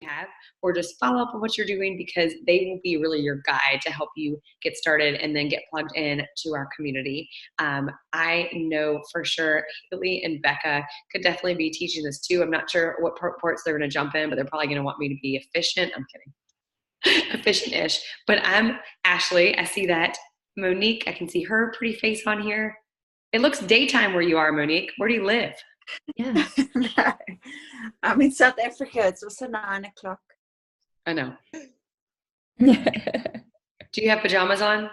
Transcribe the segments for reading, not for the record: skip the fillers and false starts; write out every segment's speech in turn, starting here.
have, or just follow up on what you're doing, because they will be really your guide to help you get started and then get plugged in to our community. I know for sure Haley and Becca could definitely be teaching this too. I'm not sure what parts they're going to jump in, but they're probably going to want me to be efficient. I'm kidding. Efficient-ish. But I'm Ashley. I see that. Monique, I can see her pretty face on here. It looks daytime where you are, Monique. Where do you live? Yeah. No, I'm in South Africa. It's also 9 o'clock. I know. Do you have pajamas on?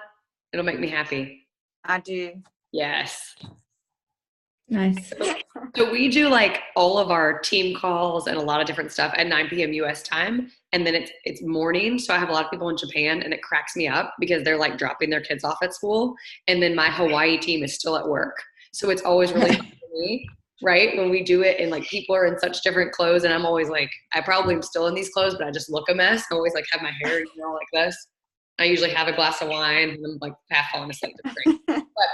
It'll make me happy. I do. Yes. Nice. So we do like all of our team calls and a lot of different stuff at 9 p.m. US time. And then it's morning. So I have a lot of people in Japan, and it cracks me up because they're like dropping their kids off at school. And then my Hawaii team is still at work. So it's always really fun for me, right? When we do it and like people are in such different clothes, and I'm always like, I probably am still in these clothes, but I just look a mess. I always like have my hair, like this. I usually have a glass of wine and I'm like half falling asleep to drink. But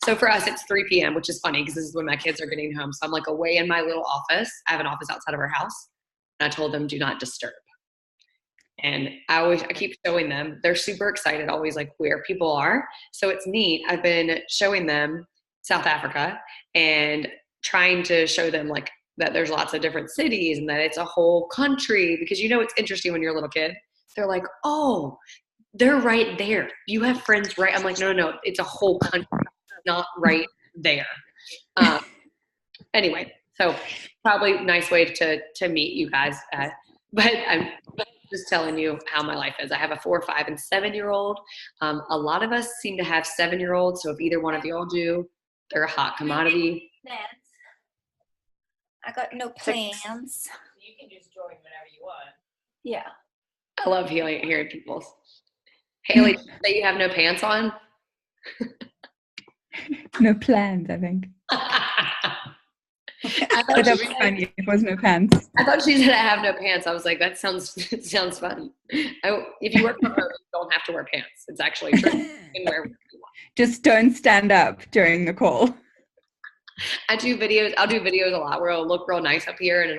so for us, it's 3 p.m., which is funny because this is when my kids are getting home. So I'm like away in my little office. I have an office outside of our house. And I told them, do not disturb. And I keep showing them. They're super excited always like where people are. So it's neat. I've been showing them South Africa and trying to show them like that there's lots of different cities and that it's a whole country, because it's interesting when you're a little kid. They're like, oh, they're right there. You have friends, right? I'm like, no, it's a whole country, not right there. Anyway, so probably nice way to meet you guys. But I'm just telling you how my life is. I have a 4, 5, and 7-year-old. A lot of us seem to have 7-year-olds. So if either one of y'all do, they're a hot commodity. I got no plans. You can just join whenever you want. Yeah. I love hearing people's. Haley, did you say you have no pants on? No plans, I think. But that'd be funny if it was no pants. I thought she said I have no pants. I was like, that sounds fun. If you work from home, you don't have to wear pants. It's actually true. You can wear whatever you want. Just don't stand up during the call. I'll do videos a lot where it'll look real nice up here and I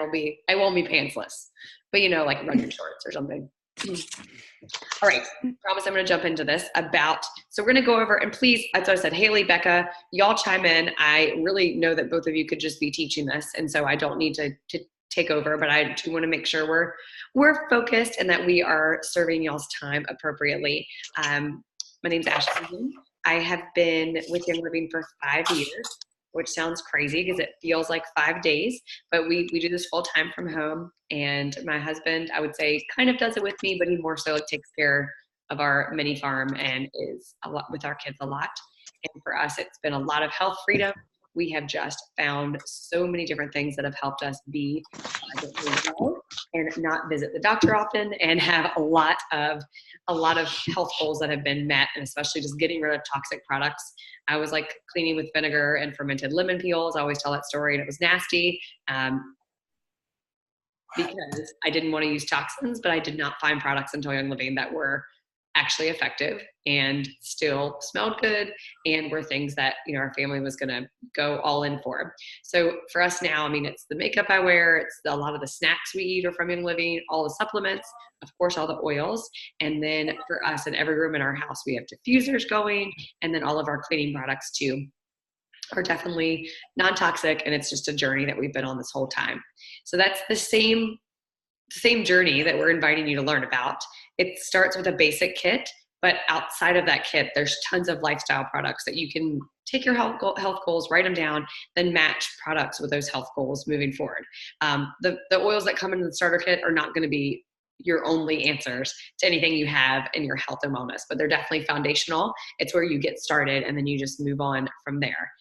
won't be pantsless, but like running shorts or something. All right. Promise I'm going to jump into this so we're going to go over, and please, as I said, Haley, Becca, y'all chime in. I really know that both of you could just be teaching this. And so I don't need to take over, but I do want to make sure we're focused and that we are serving y'all's time appropriately. My name's Ashley. I have been with Young Living for 5 years, which sounds crazy because it feels like 5 days, but we do this full time from home. And my husband, I would say, kind of does it with me, but he more so takes care of our mini farm and is a lot with our kids a lot. And for us, it's been a lot of health freedom. We have just found so many different things that have helped us be well and not visit the doctor often, and have a lot of health goals that have been met, and especially just getting rid of toxic products. I was like cleaning with vinegar and fermented lemon peels. I always tell that story, and it was nasty because I didn't want to use toxins, but I did not find products until Young Living that were actually effective and still smelled good and were things that our family was going to go all in for. So for us now, it's the makeup I wear, it's a lot of the snacks we eat are from Young Living, all the supplements, of course, all the oils. And then for us, in every room in our house, we have diffusers going, and then all of our cleaning products too are definitely non-toxic, and it's just a journey that we've been on this whole time. So that's the same journey that we're inviting you to learn about. It starts with a basic kit, but outside of that kit, there's tons of lifestyle products that you can take your health goals, write them down, then match products with those health goals moving forward. The oils that come in the starter kit are not going to be your only answers to anything you have in your health and wellness, but they're definitely foundational. It's where you get started and then you just move on from there.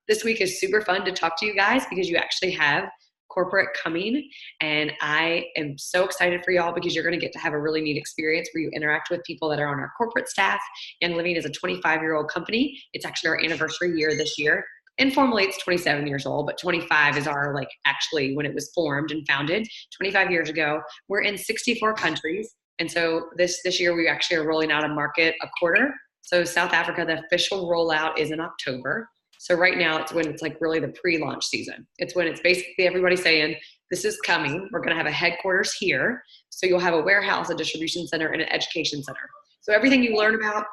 This week is super fun to talk to you guys because you actually have corporate coming, and I am so excited for y'all because you're going to get to have a really neat experience where you interact with people that are on our corporate staff. Young Living is a 25-year-old company. It's actually our anniversary year this year. Informally, it's 27 years old, but 25 is our actually when it was formed and founded 25 years ago. We're in 64 countries, and so this year we actually are rolling out a market a quarter. So South Africa, the official rollout is in October. So right now it's when it's really the pre-launch season. It's when it's basically everybody saying, this is coming. We're going to have a headquarters here. So you'll have a warehouse, a distribution center, and an education center. So everything you learn about,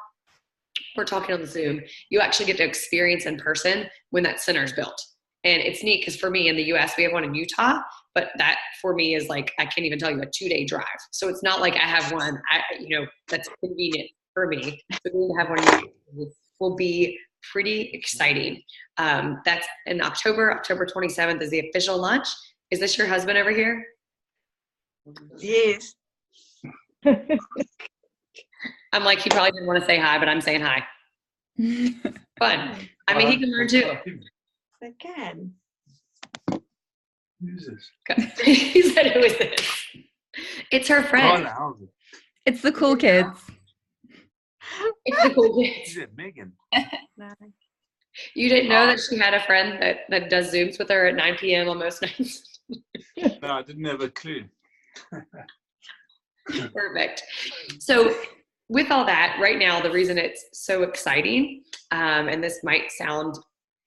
we're talking on the Zoom, you actually get to experience in person when that center is built. And it's neat because for me in the US, we have one in Utah, but that for me is like, I can't even tell you, a 2-day drive. So it's not like I have one, that's convenient for me. So to have one will be pretty exciting. That's in October 27th is the official launch. Is this your husband over here? Yes. I'm like, he probably didn't want to say hi, but I'm saying hi. Fun. I mean, he can learn too. I can. Who's this? He said, who is this? It's her friend. It's the cool kids. It's the cool kids. Is it Megan? No. You didn't know that she had a friend that does Zooms with her at 9 p.m. on most nights? No, I didn't have a clue. Perfect. So with all that, right now, the reason it's so exciting, and this might sound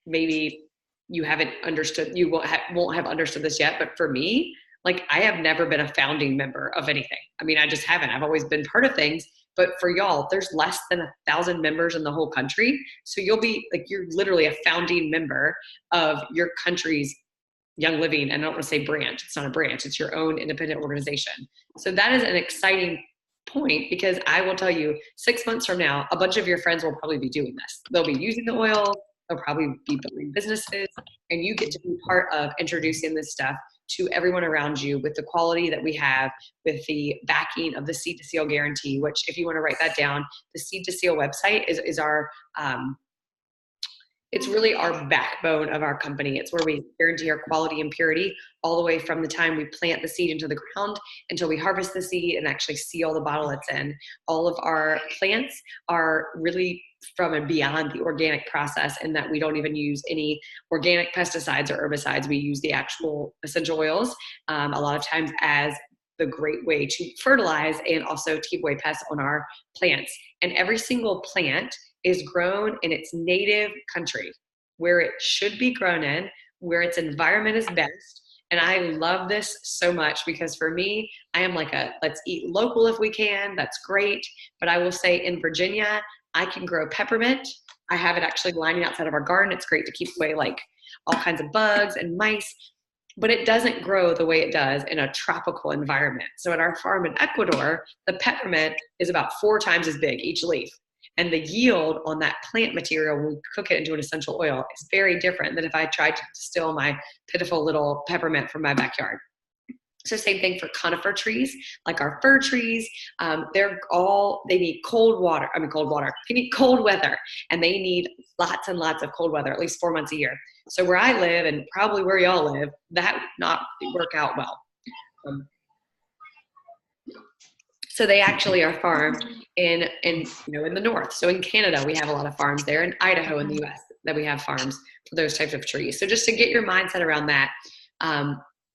maybe you haven't understood, you won't have understood this yet, but for me, like I have never been a founding member of anything. I mean, I just haven't. I've always been part of things, but for y'all, there's less than 1,000 members in the whole country. So you'll be like, you're literally a founding member of your country's Young Living. And I don't want to say branch. It's not a branch. It's your own independent organization. So that is an exciting point because I will tell you 6 months from now, a bunch of your friends will probably be doing this. They'll be using the oil. They'll probably be building businesses, and you get to be part of introducing this stuff to everyone around you with the quality that we have, with the backing of the Seed to Seal guarantee, which if you want to write that down, the Seed to Seal website is our, it's really our backbone of our company. It's where we guarantee our quality and purity all the way from the time we plant the seed into the ground until we harvest the seed and actually seal the bottle it's in. All of our plants are really from and beyond the organic process, in that we don't even use any organic pesticides or herbicides. We use the actual essential oils a lot of times as the great way to fertilize and also to keep away pests on our plants. And every single plant is grown in its native country, where it should be grown in, where its environment is best. And I love this so much because for me, I am like let's eat local if we can, that's great. But I will say in Virginia, I can grow peppermint. I have it actually lining outside of our garden. It's great to keep away like all kinds of bugs and mice, but it doesn't grow the way it does in a tropical environment. So at our farm in Ecuador, the peppermint is about 4 times as big each leaf. And the yield on that plant material when we cook it into an essential oil is very different than if I tried to distill my pitiful little peppermint from my backyard. So same thing for conifer trees, like our fir trees. They need cold water. They need cold weather, and they need lots and lots of cold weather, at least 4 months a year. So where I live, and probably where y'all live, that would not work out well. So they actually are farmed in the north. So in Canada, we have a lot of farms there. In Idaho, in the U.S., that we have farms for those types of trees. So just to get your mindset around that,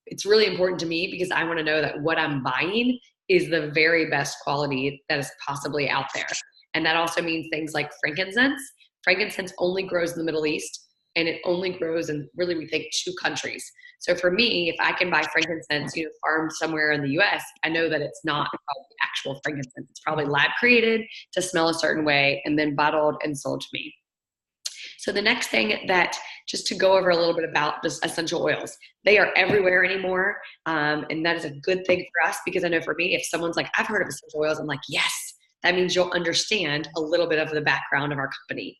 it's really important to me because I want to know that what I'm buying is the very best quality that is possibly out there. And that also means things like frankincense. Frankincense only grows in the Middle East, and it only grows in really, we think, 2 countries. So for me, if I can buy frankincense, farmed somewhere in the US, I know that it's not actual frankincense. It's probably lab created to smell a certain way and then bottled and sold to me. So the next thing that, just to go over a little bit about just essential oils, they are everywhere anymore. And that is a good thing for us because I know for me, if someone's like, I've heard of essential oils, I'm like, yes, that means you'll understand a little bit of the background of our company.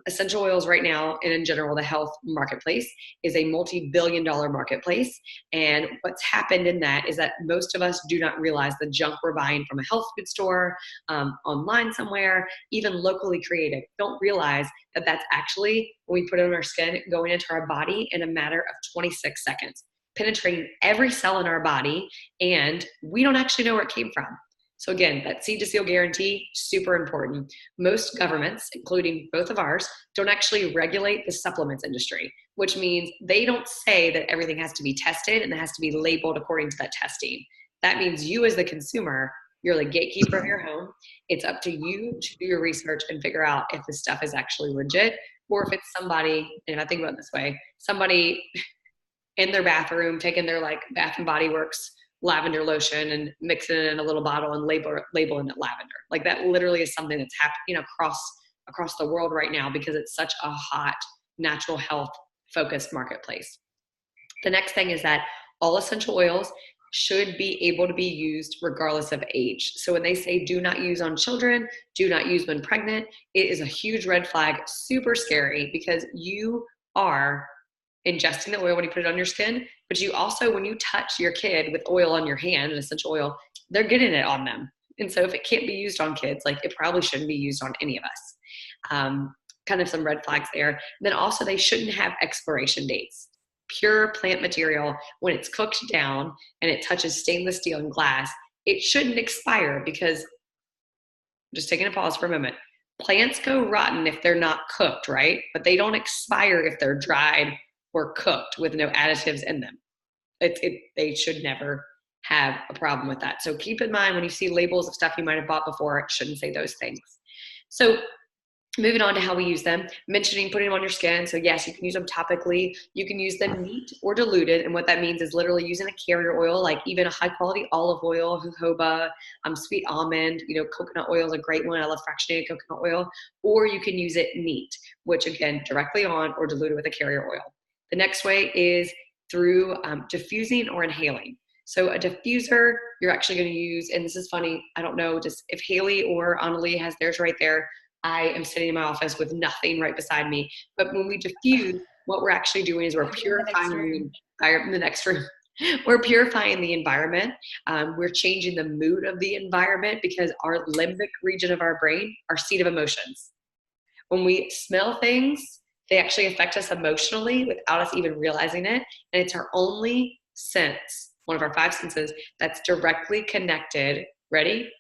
Essential oils right now, and in general, the health marketplace is a multi-billion-dollar marketplace. And what's happened in that is that most of us do not realize the junk we're buying from a health food store, online somewhere, even locally created. Don't realize that that's actually, when we put it on our skin, going into our body in a matter of 26 seconds, penetrating every cell in our body, and we don't actually know where it came from. So again, that Seed to Seal guarantee, super important. Most governments, including both of ours, don't actually regulate the supplements industry, which means they don't say that everything has to be tested and it has to be labeled according to that testing. That means you as the consumer, you're the gatekeeper of your home. It's up to you to do your research and figure out if the stuff is actually legit or if it's somebody, and I think about it this way, somebody in their bathroom, taking their like Bath and Body Works lavender lotion and mixing it in a little bottle and labeling it lavender. Like that literally is something that's happening across the world right now because it's such a hot natural health focused marketplace. The next thing is that all essential oils should be able to be used regardless of age. So when they say do not use on children, do not use when pregnant, it is a huge red flag, super scary, because you are ingesting the oil when you put it on your skin, but you also, when you touch your kid with oil on your hand, an essential oil, they're getting it on them. And so if it can't be used on kids, like it probably shouldn't be used on any of us. Kind of some red flags there. And then also they shouldn't have expiration dates. Pure plant material, when it's cooked down and it touches stainless steel and glass, it shouldn't expire because, just taking a pause for a moment, plants go rotten if they're not cooked, right? But they don't expire if they're dried or cooked with no additives in them. They should never have a problem with that. So keep in mind when you see labels of stuff you might have bought before, it shouldn't say those things. So moving on to how we use them, mentioning putting them on your skin. So yes, you can use them topically. You can use them neat or diluted. And what that means is literally using a carrier oil, like even a high quality olive oil, jojoba, sweet almond, coconut oil is a great one. I love fractionated coconut oil. Or you can use it neat, which again, directly on or diluted with a carrier oil. The next way is through diffusing or inhaling. So a diffuser, you're actually going to use, and this is funny, I don't know, just if Haley or Annalie has theirs right there, I am sitting in my office with nothing right beside me. But when we diffuse, what we're actually doing is we're purifying the next room. We're purifying the environment. We're changing the mood of the environment because our limbic region of our brain are seat of emotions. When we smell things, they actually affect us emotionally without us even realizing it. And it's our only sense, one of our 5 senses, that's directly connected, ready,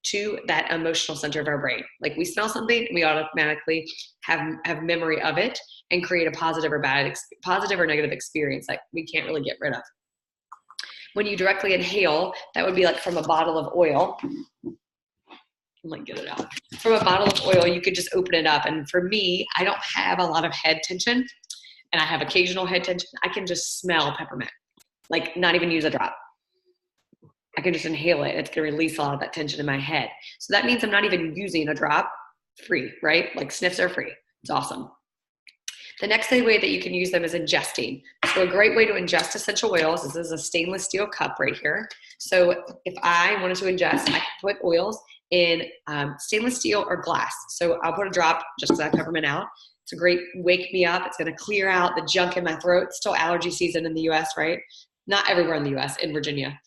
to that emotional center of our brain. Like we smell something, we automatically have memory of it and create a positive or negative experience that we can't really get rid of. When you directly inhale, that would be like from a bottle of oil. Get it out. From a bottle of oil, you could just open it up. And for me, I don't have a lot of head tension and I have occasional head tension. I can just smell peppermint, like not even use a drop. I can just inhale it. It's going to release a lot of that tension in my head. So that means I'm not even using a drop. Free, right? Like sniffs are free. It's awesome. The next way that you can use them is ingesting. So a great way to ingest essential oils, this is a stainless steel cup right here. So if I wanted to ingest, I can put oils in stainless steel or glass. So I'll put a drop just because I have peppermint out. It's a great wake me up. It's going to clear out the junk in my throat. It's still allergy season in the US, right? Not everywhere in the US, in Virginia,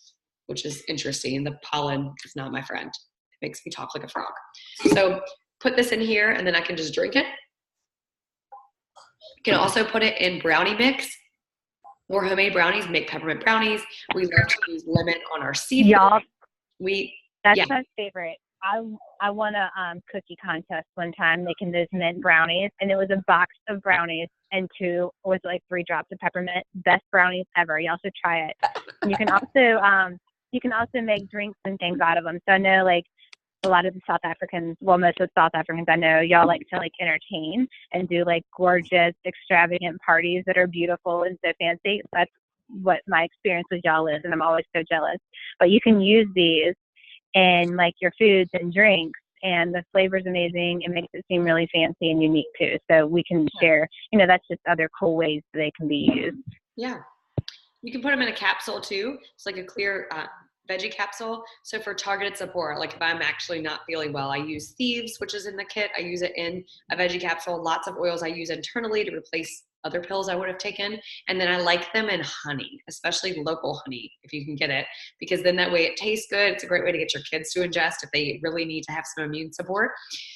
which is interesting. The pollen is not my friend. It makes me talk like a frog. So put this in here and then I can just drink it. You can also put it in brownie mix or homemade brownies, make peppermint brownies. We love to use lemon on our seafood. Y'all, that's yeah. my favorite. I won a cookie contest one time making those mint brownies, and it was a box of brownies and 3 drops of peppermint. Best brownies ever. Y'all should try it. And you can also make drinks and things out of them. So I know like a lot of the South Africans, well, most of the South Africans I know, y'all like to like entertain and do like gorgeous, extravagant parties that are beautiful and so fancy. That's what my experience with y'all is, and I'm always so jealous. But you can use these in like your foods and drinks, and the flavor's amazing. It makes it seem really fancy and unique too. So we can share, that's just other cool ways they can be used. Yeah. You can put them in a capsule too. It's like a clear veggie capsule. So for targeted support, like if I'm actually not feeling well, I use Thieves, which is in the kit. I use it in a veggie capsule. Lots of oils I use internally to replace other pills I would have taken. And then I like them in honey, especially local honey, if you can get it, because then that way it tastes good. It's a great way to get your kids to ingest if they really need to have some immune support.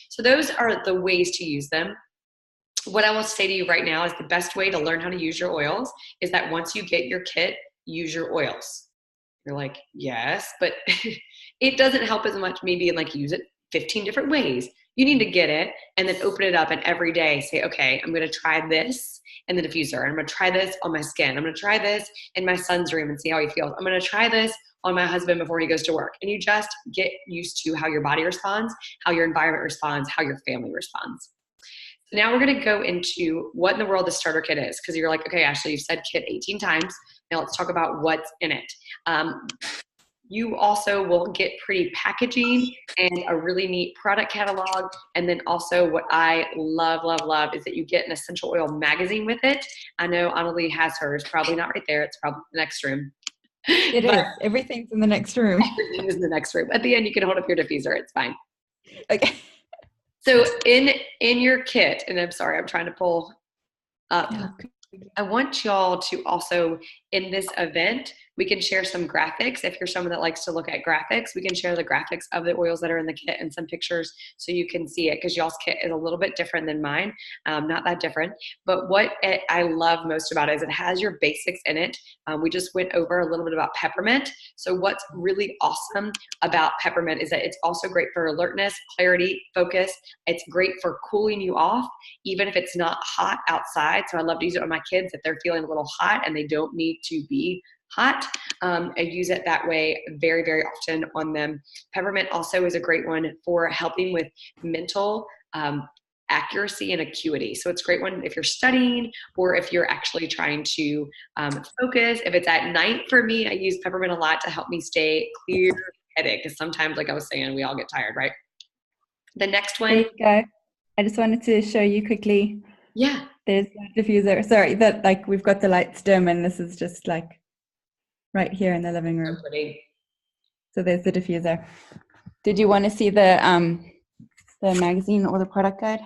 So those are the ways to use them. What I will say to you right now is the best way to learn how to use your oils is that once you get your kit, use your oils. You're like, yes, but it doesn't help as much me being like, use it 15 different ways. You need to get it and then open it up and every day say, okay, I'm going to try this in the diffuser. And I'm going to try this on my skin. I'm going to try this in my son's room and see how he feels. I'm going to try this on my husband before he goes to work. And you just get used to how your body responds, how your environment responds, how your family responds. So now we're going to go into what in the world the starter kit is. Because you're like, okay, Ashley, you've said kit 18 times. Now let's talk about what's in it. You also will get pretty packaging and a really neat product catalog. And then also what I love, love, love is that you get an essential oil magazine with it. I know Annalie has hers, probably not right there. It's probably in the next room. It is. Everything's in the next room. Everything is in the next room. At the end, you can hold up your diffuser. It's fine. Okay. So in your kit, and I'm sorry, I'm trying to pull up. I want y'all to also, in this event, we can share some graphics. If you're someone that likes to look at graphics, we can share the graphics of the oils that are in the kit and some pictures so you can see it, because y'all's kit is a little bit different than mine. Not that different. But what I love most about it is it has your basics in it. We just went over a little bit about peppermint. So what's really awesome about peppermint is that it's also great for alertness, clarity, focus. It's great for cooling you off, even if it's not hot outside. So I love to use it on my kids if they're feeling a little hot and they don't need to be hot. I use it that way very, very often on them. Peppermint also is a great one for helping with mental accuracy and acuity. So it's a great one if you're studying or if you're actually trying to focus. If it's at night, for me, I use peppermint a lot to help me stay clear-headed, because sometimes, like I was saying, we all get tired, right? The next There one. you go. I just wanted to show you quickly. Yeah. There's the diffuser. Sorry, that like we've got the lights dim, and this is just like right here in the living room. So pretty. So there's the diffuser. Did you want to see the magazine or the product guide?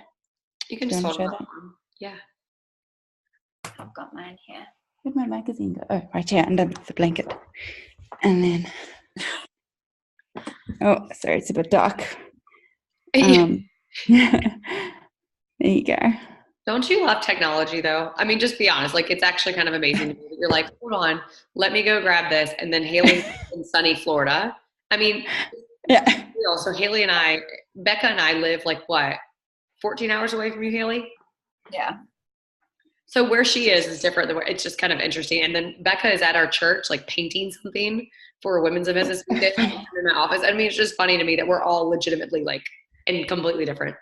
You can Do you just wanna hold show them up. Yeah. I've got mine here. Where'd my magazine go? Oh, right here under the blanket. And then, oh, sorry, it's a bit dark. There you go. Don't you love technology though? I mean, just be honest. Like, it's actually kind of amazing to me that you're like, hold on, let me go grab this. And then Haley in sunny Florida. I mean, Yeah. so Haley and I, Becca and I live like what, 14 hours away from you, Haley? Yeah. So where she is different than where, it's just kind of interesting. And then Becca is at our church, like painting something for a women's event this weekend in my office. I mean, it's just funny to me that we're all legitimately like, and completely different.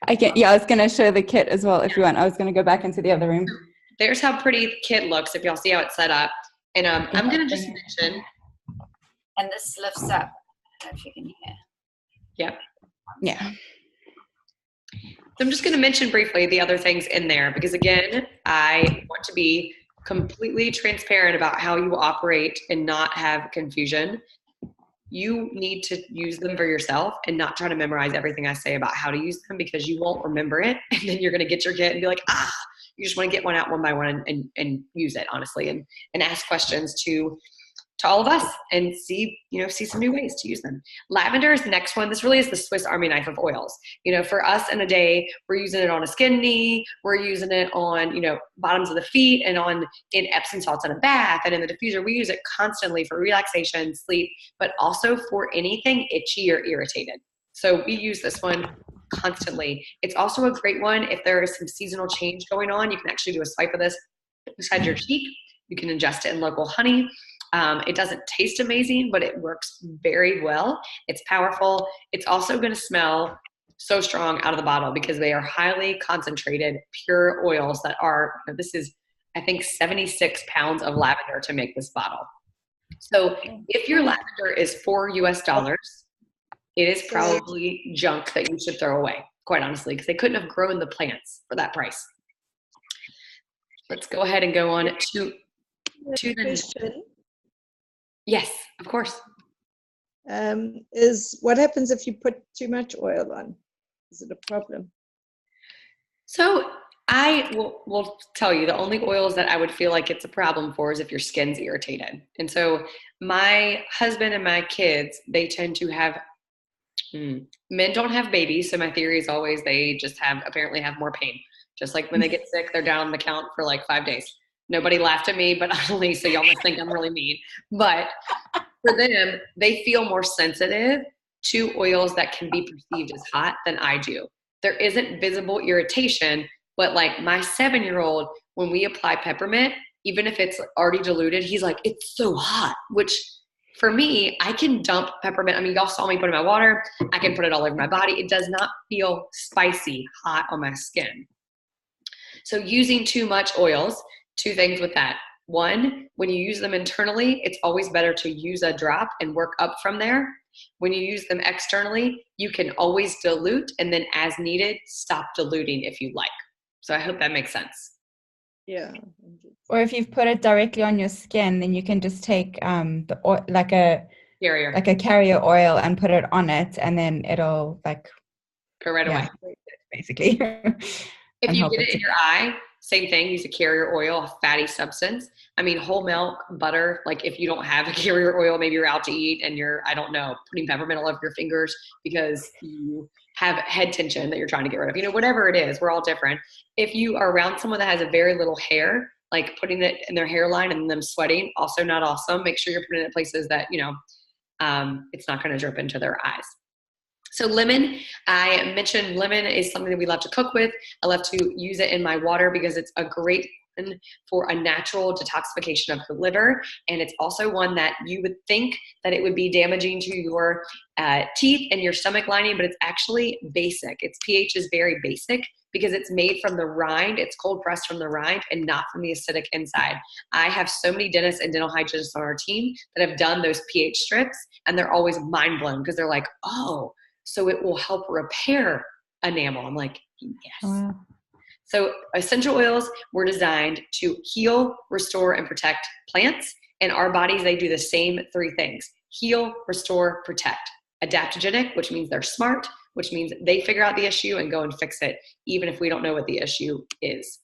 I was going to show the kit as well if you want. I was going to go back into the other room. There's how pretty the kit looks if y'all see how it's set up. And I'm going to just mention. And this lifts up. I don't know if you can hear. Yep. Yeah. So I'm just going to mention briefly the other things in there, because again, I want to be completely transparent about how you operate and not have confusion. You need to use them for yourself and not try to memorize everything I say about how to use them, because you won't remember it. And then you're going to get your kit and be like, you just want to get one out one by one and use it honestly, and ask questions to all of us and see some new ways to use them. Lavender is the next one. This really is the Swiss Army knife of oils. For us in a day, we're using it on a skin knee. We're using it on, bottoms of the feet, and in Epsom salts in a bath, and in the diffuser. We use it constantly for relaxation, sleep, but also for anything itchy or irritated. So we use this one constantly. It's also a great one if there is some seasonal change going on. You can actually do a swipe of this inside your cheek. You can ingest it in local honey. It doesn't taste amazing, but it works very well. It's powerful. It's also going to smell so strong out of the bottle because they are highly concentrated, pure oils that are, this is, I think, 76 pounds of lavender to make this bottle. So if your lavender is $4 US, it is probably junk that you should throw away, quite honestly, because they couldn't have grown the plants for that price. Let's go ahead and go on to the question. Yes, of course. Is what happens if you put too much oil on? Is it a problem? So I will tell you, the only oils that I would feel like it's a problem for is if your skin's irritated. And so my husband and my kids, they tend to have, men don't have babies. So my theory is always they just apparently have more pain. Just like when they get sick, they're down on the count for like 5 days. Nobody laughed at me, but only so y'all must think I'm really mean. But for them, they feel more sensitive to oils that can be perceived as hot than I do. There isn't visible irritation, but like my 7-year-old, when we apply peppermint, even if it's already diluted, he's like, it's so hot, which for me, I can dump peppermint. I mean, y'all saw me put it in my water. I can put it all over my body. It does not feel spicy, hot on my skin. So using too much oils, two things with that. One, when you use them internally, it's always better to use a drop and work up from there. When you use them externally, you can always dilute and then as needed, stop diluting if you like. So I hope that makes sense. Yeah. Or if you've put it directly on your skin, then you can just take like a carrier oil and put it on it, and then it'll like go right away. Basically. If you get it in your eye, same thing. Use a carrier oil, a fatty substance. I mean, whole milk, butter. Like if you don't have a carrier oil, maybe you're out to eat and you're, I don't know, putting peppermint all over your fingers because you have head tension that you're trying to get rid of. You know, whatever it is, we're all different. If you are around someone that has a very little hair, like putting it in their hairline and them sweating, also not awesome. Make sure you're putting it in places that, you know, it's not going to drip into their eyes. So lemon, I mentioned lemon is something that we love to cook with. I love to use it in my water because it's a great one for a natural detoxification of the liver. And it's also one that you would think that it would be damaging to your teeth and your stomach lining, but it's actually basic. Its pH is very basic because it's made from the rind. It's cold pressed from the rind and not from the acidic inside. I have so many dentists and dental hygienists on our team that have done those pH strips, and they're always mind blown because they're like, oh, so it will help repair enamel. I'm like, yes. Wow. So essential oils were designed to heal, restore, and protect plants. And our bodies, they do the same three things: heal, restore, protect. Adaptogenic, which means they're smart, which means they figure out the issue and go and fix it, even if we don't know what the issue is.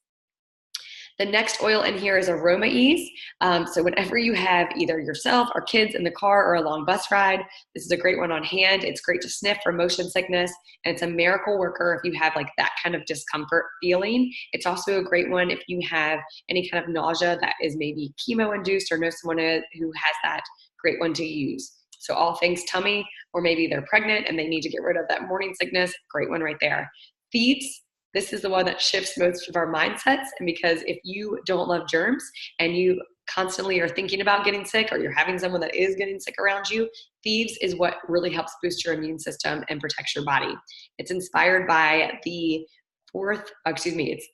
The next oil in here is Aroma Ease. So whenever you have either yourself or kids in the car or a long bus ride, this is a great one on hand. It's great to sniff for motion sickness, and it's a miracle worker if you have like that kind of discomfort feeling. It's also a great one if you have any kind of nausea that is maybe chemo-induced or know someone who has that, great one to use. So all things tummy, or maybe they're pregnant and they need to get rid of that morning sickness, great one right there. Thieves. This is the one that shifts most of our mindsets. And because if you don't love germs and you constantly are thinking about getting sick, or you're having someone that is getting sick around you, Thieves is what really helps boost your immune system and protects your body. It's inspired by it's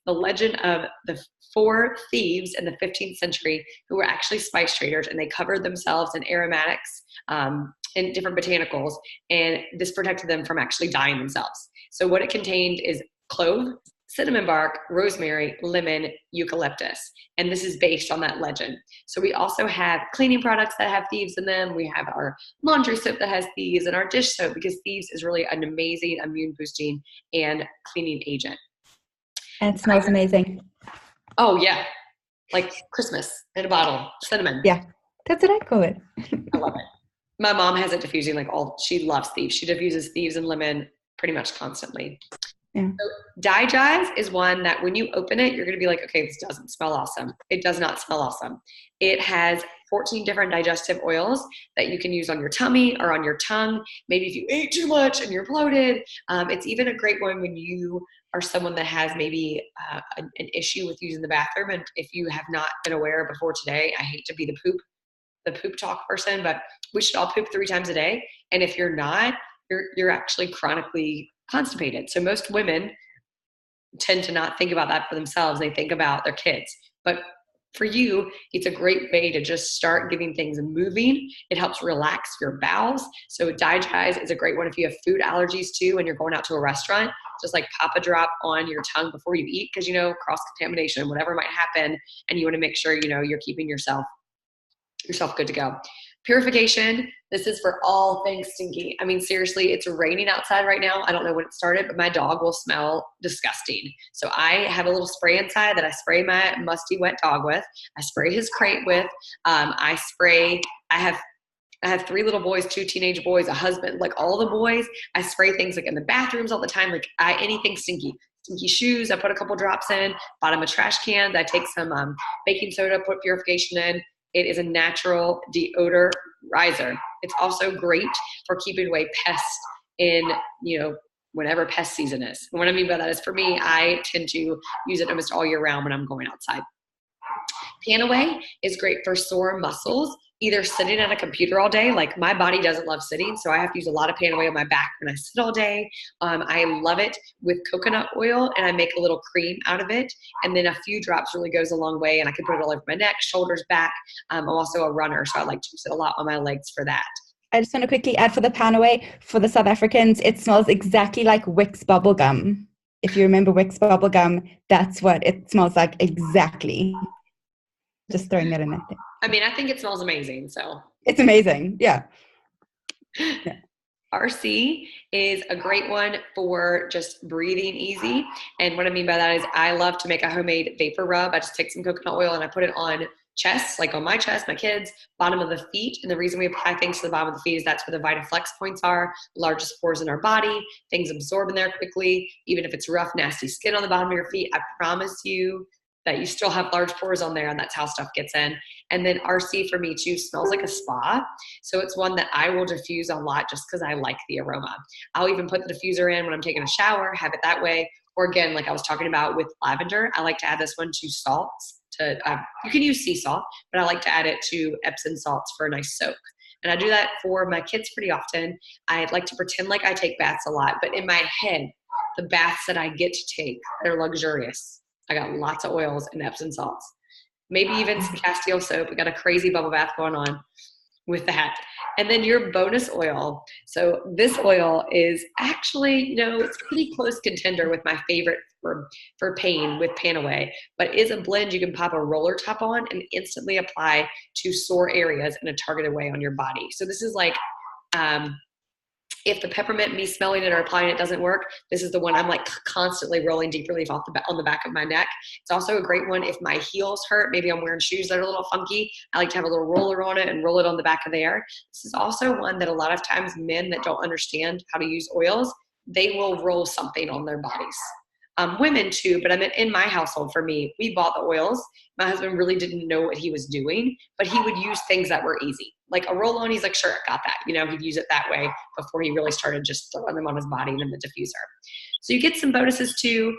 the legend of the 4 thieves in the 15th century who were actually spice traders, and they covered themselves in aromatics and different botanicals, and this protected them from actually dying themselves. So what it contained is clove, cinnamon bark, rosemary, lemon, eucalyptus. And this is based on that legend. So we also have cleaning products that have thieves in them. We have our laundry soap that has thieves, and our dish soap, because thieves is really an amazing immune boosting and cleaning agent. And it smells amazing. Oh yeah. Like Christmas in a bottle, cinnamon. Yeah, that's what I call it. I love it. My mom has it diffusing she loves thieves. She diffuses thieves and lemon pretty much constantly. Yeah. So Digest is one that when you open it, you're going to be like, okay, this doesn't smell awesome. It does not smell awesome. It has 14 different digestive oils that you can use on your tummy or on your tongue. Maybe if you ate too much and you're bloated. It's even a great one when you are someone that has maybe an issue with using the bathroom. And if you have not been aware before today, I hate to be the poop talk person, but we should all poop 3 times a day. And if you're not, you're actually chronically constipated. So most women tend to not think about that for themselves. They think about their kids. But for you, it's a great way to just start getting things moving. It helps relax your bowels. So Digest is a great one if you have food allergies too, and you're going out to a restaurant, just like pop a drop on your tongue before you eat, because cross-contamination, whatever might happen, and you want to make sure you're keeping yourself good to go. Purification, this is for all things stinky. I mean, seriously, it's raining outside right now. I don't know when it started, but my dog will smell disgusting. So I have a little spray inside that I spray my musty wet dog with. I spray his crate with. I have 3 little boys, 2 teenage boys, a husband, like all the boys. I spray things like in the bathrooms all the time, like anything stinky. Stinky shoes, I put a couple drops in. Bottom of trash cans, I take some baking soda, put purification in. It is a natural deodorizer. It's also great for keeping away pests in, whenever pest season is. And what I mean by that is, for me, I tend to use it almost all year round when I'm going outside. Panaway is great for sore muscles either sitting at a computer all day, like my body doesn't love sitting, so I have to use a lot of Panaway on my back when I sit all day. I love it with coconut oil, and I make a little cream out of it, and then a few drops really goes a long way, and I can put it all over my neck, shoulders, back. I'm also a runner, so I like to use it a lot on my legs for that. I just want to quickly add for the Panaway, for the South Africans, it smells exactly like Wix bubblegum. If you remember Wix bubblegum, that's what it smells like exactly. Just throwing that in there. I mean, I think it smells amazing, so. It's amazing, yeah. RC is a great one for just breathing easy. And what I mean by that is I love to make a homemade vapor rub. I just take some coconut oil and I put it on chest, like on my chest, my kids, bottom of the feet. And the reason we apply things to the bottom of the feet is that's where the VitaFlex points are, largest pores in our body. Things absorb in there quickly. Even if it's rough, nasty skin on the bottom of your feet, I promise you that you still have large pores on there, and that's how stuff gets in. And then RC for me too smells like a spa. So it's one that I will diffuse a lot just because I like the aroma. I'll even put the diffuser in when I'm taking a shower, have it that way. Or again, like I was talking about with lavender, I like to add this one to salts. You can use sea salt, but I like to add it to Epsom salts for a nice soak. And I do that for my kids pretty often. I like to pretend like I take baths a lot, but in my head, the baths that I get to take, they're luxurious. I got lots of oils and Epsom salts. Maybe even some Castile soap. We got a crazy bubble bath going on with that. And then your bonus oil. So this oil is actually, it's a pretty close contender with my favorite for pain with Panaway, but is a blend you can pop a roller top on and instantly apply to sore areas in a targeted way on your body. So this is like, if the peppermint, me smelling it or applying it doesn't work, this is the one I'm like constantly rolling Deep Relief on the back of my neck. It's also a great one if my heels hurt. Maybe I'm wearing shoes that are a little funky. I like to have a little roller on it and roll it on the back of there. This is also one that a lot of times men that don't understand how to use oils, they will roll something on their bodies. Women too, but I mean, in my household, for me, we bought the oils. My husband really didn't know what he was doing, but he would use things that were easy. Like a roll-on, he's like, sure, got that. He'd use it that way before he really started just throwing them on his body and in the diffuser. So you get some bonuses too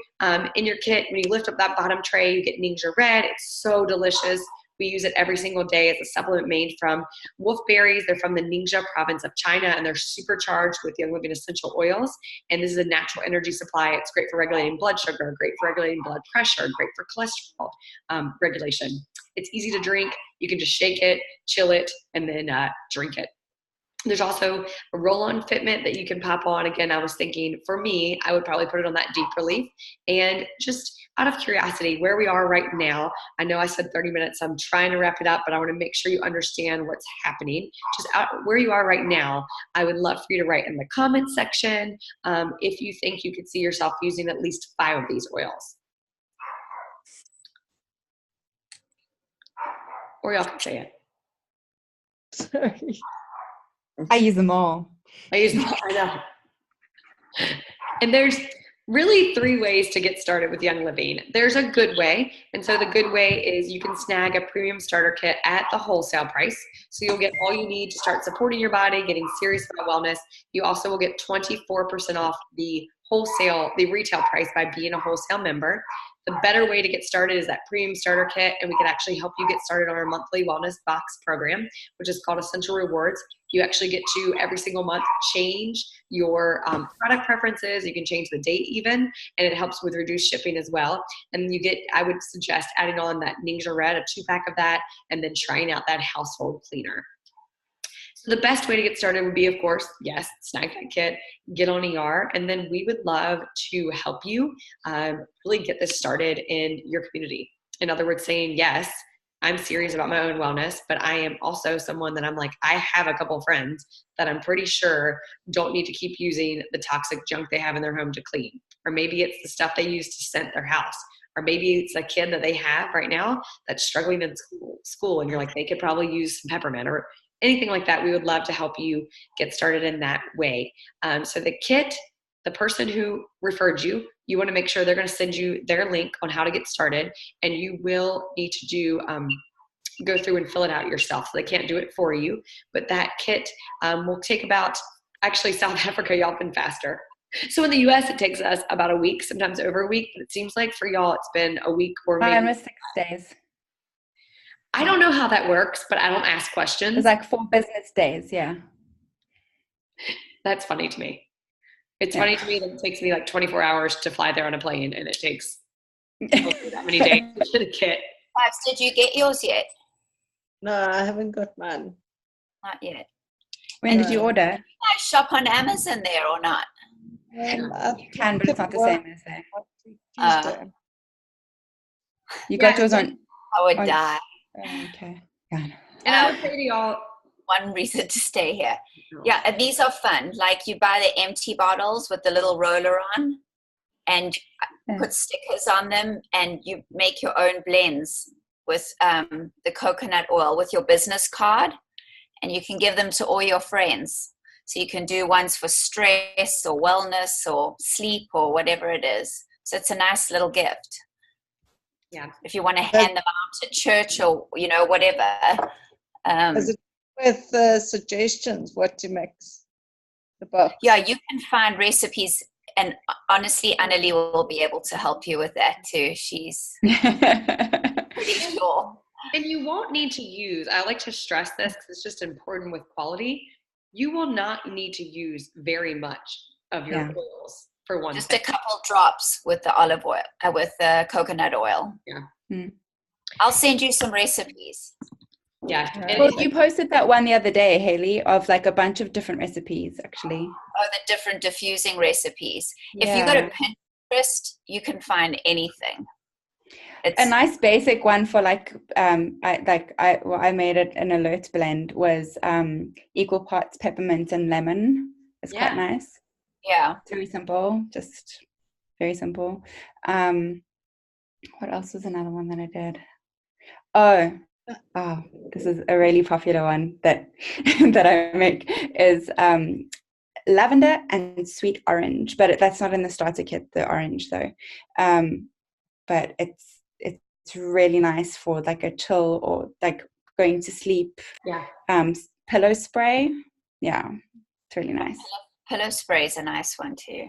in your kit. When you lift up that bottom tray, you get Ningxia Red. It's so delicious. We use it every single day. It's a supplement made from wolfberries. They're from the Ningxia province of China, and they're supercharged with Young Living essential oils. And this is a natural energy supply. It's great for regulating blood sugar, great for regulating blood pressure, great for cholesterol regulation. It's easy to drink. You can just shake it, chill it, and then drink it. There's also a roll-on fitment that you can pop on. Again, I was thinking for me, I would probably put it on that Deep Relief. And just out of curiosity, where we are right now, I know I said 30 minutes, I'm trying to wrap it up, but I want to make sure you understand what's happening. Just where you are right now, I would love for you to write in the comments section if you think you could see yourself using at least 5 of these oils. Or y'all can say it. Sorry. I use them all. I know. And there's really 3 ways to get started with Young Living. There's a good way. And so the good way is you can snag a premium starter kit at the wholesale price. So you'll get all you need to start supporting your body, getting serious about wellness. You also will get 24% off the retail price by being a wholesale member. The better way to get started is that premium starter kit, and we can actually help you get started on our monthly wellness box program, which is called Essential Rewards. You actually get to every single month change your product preferences. You can change the date even, and it helps with reduced shipping as well. And I would suggest adding on that Ningxia Red, a 2-pack of that, and then trying out that household cleaner. So the best way to get started would be, of course, yes, snag that kit, get on ER, and then we would love to help you really get this started in your community. In other words, saying, yes, I'm serious about my own wellness, but I am also someone that I'm like, I have a couple friends that I'm pretty sure don't need to keep using the toxic junk they have in their home to clean. Or maybe it's the stuff they use to scent their house. Or maybe it's a kid that they have right now that's struggling in school and you're like, they could probably use some peppermint or anything like that. We would love to help you get started in that way. So the kit, the person who referred you, you want to make sure they're going to send you their link on how to get started, and you will need to go through and fill it out yourself. So they can't do it for you, but that kit will take actually South Africa, y'all been faster. So in the US, it takes us about a week, sometimes over a week, but it seems like for y'all, it's been a week or maybe. Mine was 6 days. I don't know how that works, but I don't ask questions. It's like 4 business days. Yeah. That's funny to me. It's Yeah. funny to me that it takes me like 24 hours to fly there on a plane, and it takes that many days to get a kit. Babs, did you get yours yet? No, I haven't got mine. Not yet. When did you order? Can I shop on Amazon there or not? I You can, but it's not the same as that. Tuesday. You got yours on. I would Oh, die. Okay. Yeah. And I would say to y'all, One reason to stay here. Yeah, and these are fun. Like you buy the empty bottles with the little roller on and put stickers on them, and you make your own blends with the coconut oil with your business card, and you can give them to all your friends. So you can do ones for stress or wellness or sleep or whatever it is. So it's a nice little gift. Yeah. If you want to hand them out at church or, whatever. Is it with suggestions what to mix? The box. Yeah, you can find recipes, and honestly, Annalie will be able to help you with that too. She's pretty sure. and you won't need to use, I like to stress this because it's just important with quality. You will not need to use very much of your oils for one Just thing. a couple drops with the olive oil, with the coconut oil. Yeah. I'll send you some recipes. Yeah. And Well, you posted that one the other day, Haley, of like a bunch of different recipes, actually. Oh, the different diffusing recipes. If you go to Pinterest, you can find anything. It's A nice basic one for like I made it an alert blend was equal parts peppermint and lemon. It's quite nice. Yeah. It's very simple, just very simple. What else was another one that I did? Oh, this is a really popular one that that I make is lavender and sweet orange, but that's not in the starter kit, the orange though. But it's really nice for like a chill or like going to sleep. Pillow spray. Yeah, it's really nice. Pillow spray is a nice one too.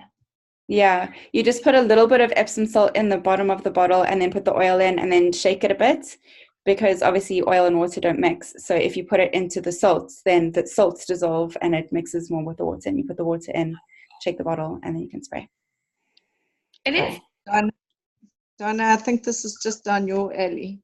Yeah, you just put a little bit of Epsom salt in the bottom of the bottle and then put the oil in and then shake it a bit, because obviously oil and water don't mix. So if you put it into the salts, then the salts dissolve and it mixes more with the water, and you put the water in, shake the bottle, and then you can spray. And it's Donna, I think this is just on your alley.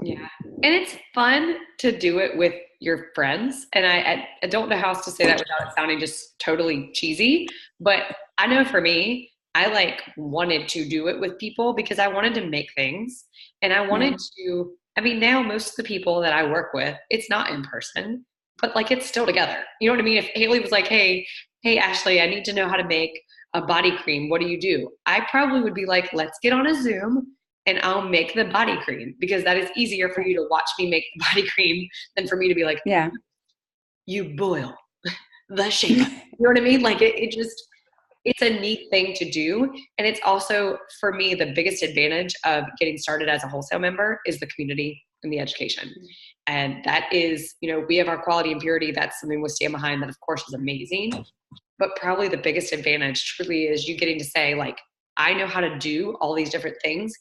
Yeah. And it's fun to do it with your friends. And I don't know how else to say that without it sounding just totally cheesy. But I know for me, I wanted to do it with people because I wanted to make things. And I wanted to, now most of the people that I work with, it's not in person, but it's still together. You know what I mean? If Haley was like, hey, Ashley, I need to know how to make a body cream. What do you do? I probably would be like, let's get on a Zoom and I'll make the body cream, because that is easier for you to watch me make the body cream than for me to be like, you boil the shape. You know what I mean? It's a neat thing to do. And it's also, for me, the biggest advantage of getting started as a wholesale member is the community and the education. And that is, we have our quality and purity. That's something we stand behind that, of course, is amazing. But probably the biggest advantage truly is you getting to say, I know how to do all these different things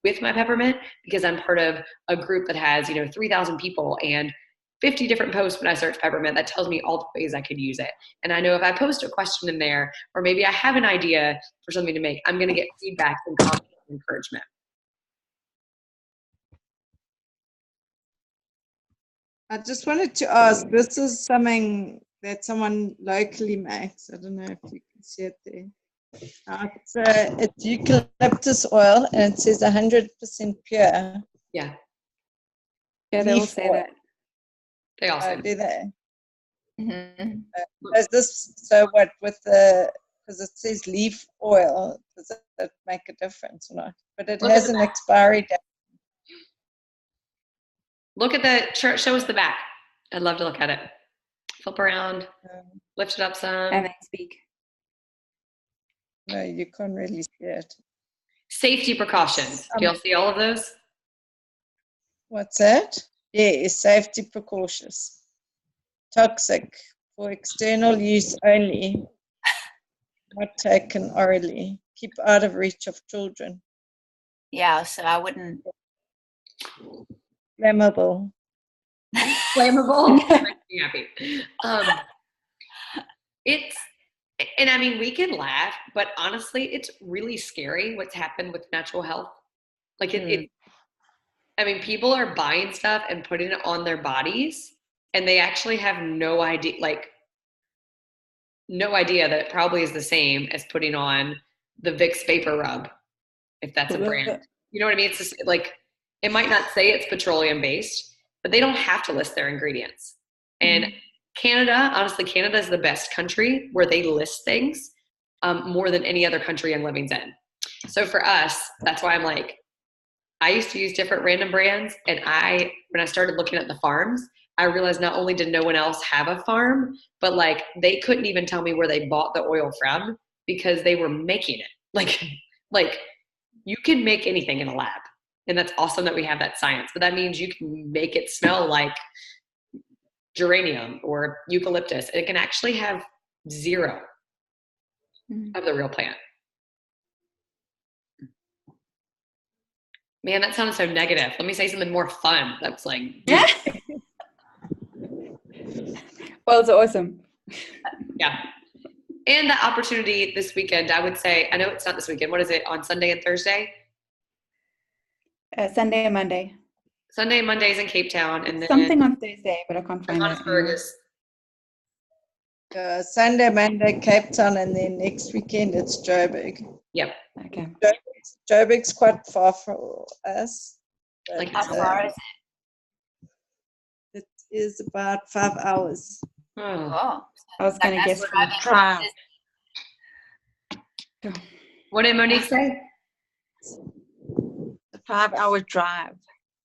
with my peppermint because I'm part of a group that has, 3,000 people and 50 different posts when I search peppermint that tells me all the ways I could use it. And I know if I post a question in there, or maybe I have an idea for something to make, I'm going to get feedback and comment and encouragement. I just wanted to ask, this is something that someone locally makes. I don't know if you can see it there. It's eucalyptus oil, and it says 100% pure. Yeah. Yeah, they all say that. They all say do they? Mm-hmm. Is this, so what with because it says leaf oil, does it make a difference or not? But it has an expiry date. Look at the shirt. Show us the back. I'd love to look at it. Flip around, lift it up some. And then speak. No, you can't really see it. Safety precautions. Do y'all see all of those? What's that? Yeah, safety precautions. Toxic for external use only. Not taken orally. Keep out of reach of children. Yeah, so I wouldn't. Flammable. flammable. It makes me happy. And I mean, we can laugh, but honestly, it's really scary what's happened with natural health. Like I mean, people are buying stuff and putting it on their bodies, and they actually have no idea that it probably is the same as putting on the Vicks Vapor Rub, if that's a brand. You know what I mean? It's just like, it might not say it's petroleum based, but they don't have to list their ingredients. And Canada, honestly, Canada is the best country where they list things more than any other country Young Living's in. So for us, that's why I'm like, I used to use different random brands, and when I started looking at the farms, I realized not only did no one else have a farm, but like they couldn't even tell me where they bought the oil from because they were making it. Like you can make anything in a lab, and that's awesome that we have that science, but that means you can make it smell like geranium or eucalyptus. It can actually have zero of the real plant. Man, that sounded so negative. Let me say something more fun. That's like, Oils are awesome. yeah. And the opportunity this weekend, I would say, I know it's not this weekend. What is it, on Sunday and Thursday? Sunday and Monday. Sunday and Monday is in Cape Town. And then Something on Thursday, but I can't find Johannesburg it. is, Sunday, Monday, Cape Town, and then next weekend it's Joburg. yep. Okay. Joburg's quite far from us. but, Like, How far is it? It is about 5 hours. Oh. Oh, I was going to guess. what I've Drive. What did Monique say? A 5-hour drive.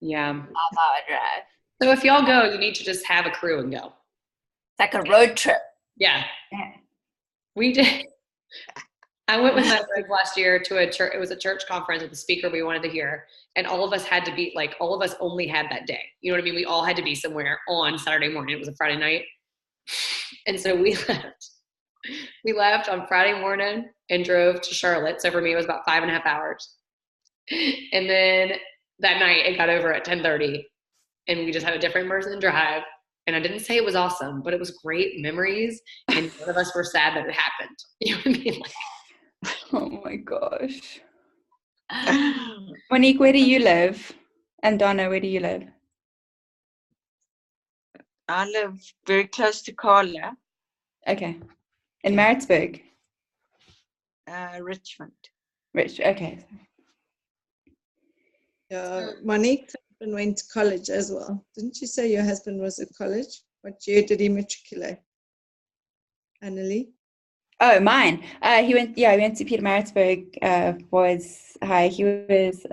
Yeah. 5-hour drive. So if y'all go, you need to just have a crew and go. It's like a road trip. Yeah. We did. I went with my friends last year to a church. It was a church conference with a speaker we wanted to hear. And all of us had to be like, all of us only had that day. You know what I mean? We all had to be somewhere on Saturday morning. It was a Friday night. And so we left. We left on Friday morning and drove to Charlotte. So for me, it was about 5.5 hours. And then that night it got over at 10:30 and we just had a different person drive. And I didn't say it was awesome, but it was great memories. And none of us were sad that it happened. You know what I mean? Like, Oh my gosh. Monique, where do you live? And Donna, where do you live? I live very close to Carla, Okay. In Maritzburg. Richmond. Rich. Okay. Monique's husband went to college as well. Didn't you say your husband was at college? What year did he matriculate? Annalie? Oh, mine. He went to Pietermaritzburg. He was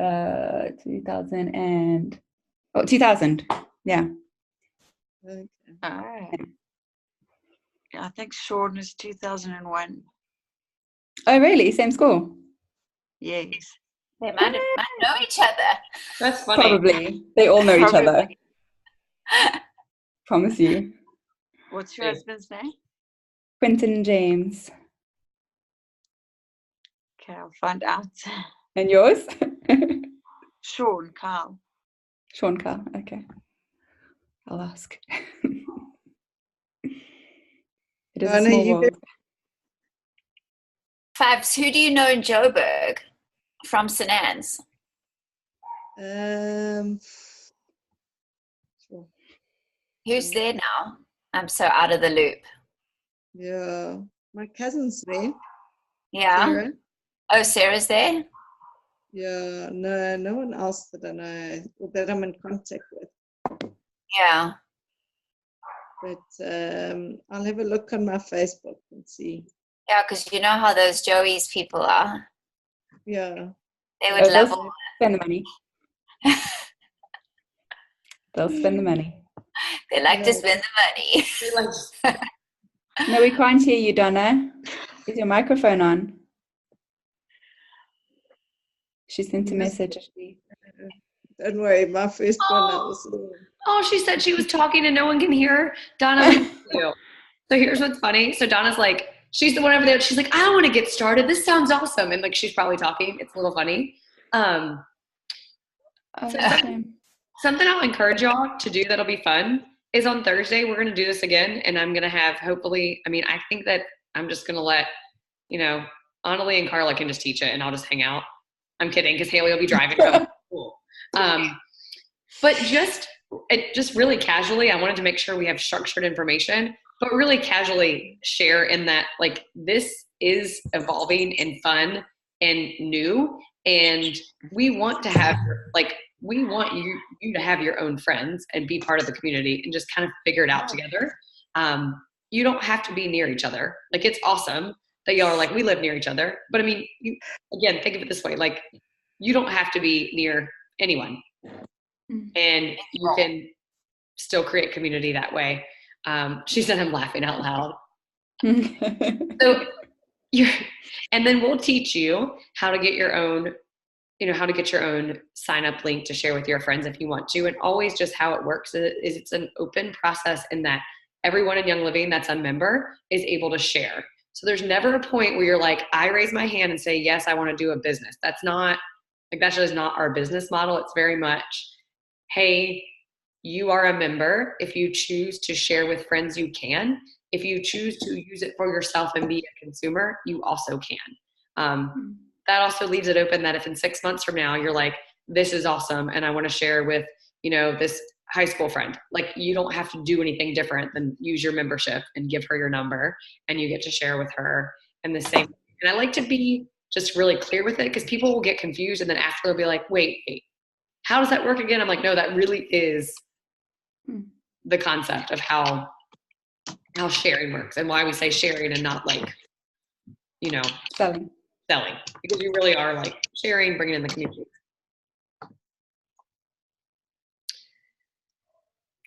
2000. Yeah. Okay. I think Sean is 2001. Oh, really? Same school? Yes. They might know each other. that's funny. Probably. They all know each other. Probably. Promise you. What's your husband's name? Quentin James. Okay, I'll find out. And yours? Sean Carl. Sean Carr. Okay. I'll ask. It is a Donna, small you world. Fabs, who do you know in Joburg from St. Anne's? Sure. Who's there now? I'm so out of the loop. Yeah, my cousin's there. Yeah. Sarah. Oh, Sarah's there? Yeah, no one else that I know or that I'm in contact with. Yeah. But I'll have a look on my Facebook and see. Yeah, because you know how those Joey's people are. Yeah. They would love They'll all. spend the money. They'll spend the money. They like to spend the money. No, we can't hear you, Donna. Is your microphone on? She sent a message. Don't worry, my first one I was. Oh, she said she was talking and no one can hear her. Donna, we can hear you. So here's what's funny. So Donna's like, she's the one over there. She's like, I don't want to get started. This sounds awesome. And like, she's probably talking. It's a little funny. Something I'll encourage y'all to do that'll be fun is on Thursday, we're going to do this again. And I'm going to have hopefully, I think that I'm just going to let, Annalie and Carla can just teach it and I'll just hang out. I'm kidding because Haley will be driving from school. But just really casually, I wanted to make sure we have structured information, but really casually share in that, like, this is evolving and fun and new. And we want to have, we want you to have your own friends and be part of the community and just kind of figure it out together. You don't have to be near each other. Like, it's awesome that y'all are like, we live near each other. But you, again, think of it this way. Like, you don't have to be near anyone. And you can still create community that way. She said, I'm laughing out loud. So and then we'll teach you how to get your own, sign up link to share with your friends if you want to. And always just how it works is it's an open process in that everyone in Young Living that's a member is able to share. So there's never a point where you're like, I raise my hand and say, yes, I want to do a business. That's just not our business model. It's very much, hey, you are a member. If you choose to share with friends, you can. If you choose to use it for yourself and be a consumer, you also can. That also leaves it open that if in 6 months from now, you're like, this is awesome, and I want to share with, this high school friend, like, you don't have to do anything different than use your membership and give her your number and you get to share with her. And the same. And I like to be just really clear with it because people will get confused. And then after they'll be like, wait, how does that work again? I'm like, no, that really is the concept of how sharing works and why we say sharing and not like, selling, because you really are like sharing, bringing in the community.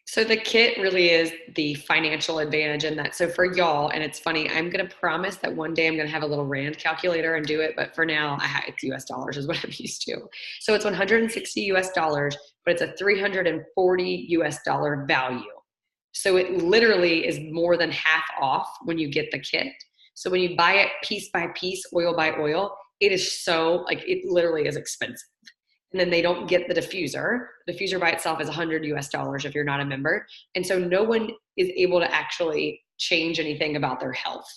So the kit really is the financial advantage in that. So for y'all, and it's funny, I'm going to promise that one day I'm going to have a little Rand calculator and do it. But for now, it's US dollars is what I'm used to. So it's $160 US, but it's a $340 US value. So it literally is more than half off when you get the kit. So when you buy it piece by piece, oil by oil, it is so, it literally is expensive. And then they don't get the diffuser. The diffuser by itself is $100 US if you're not a member. And so no one is able to actually change anything about their health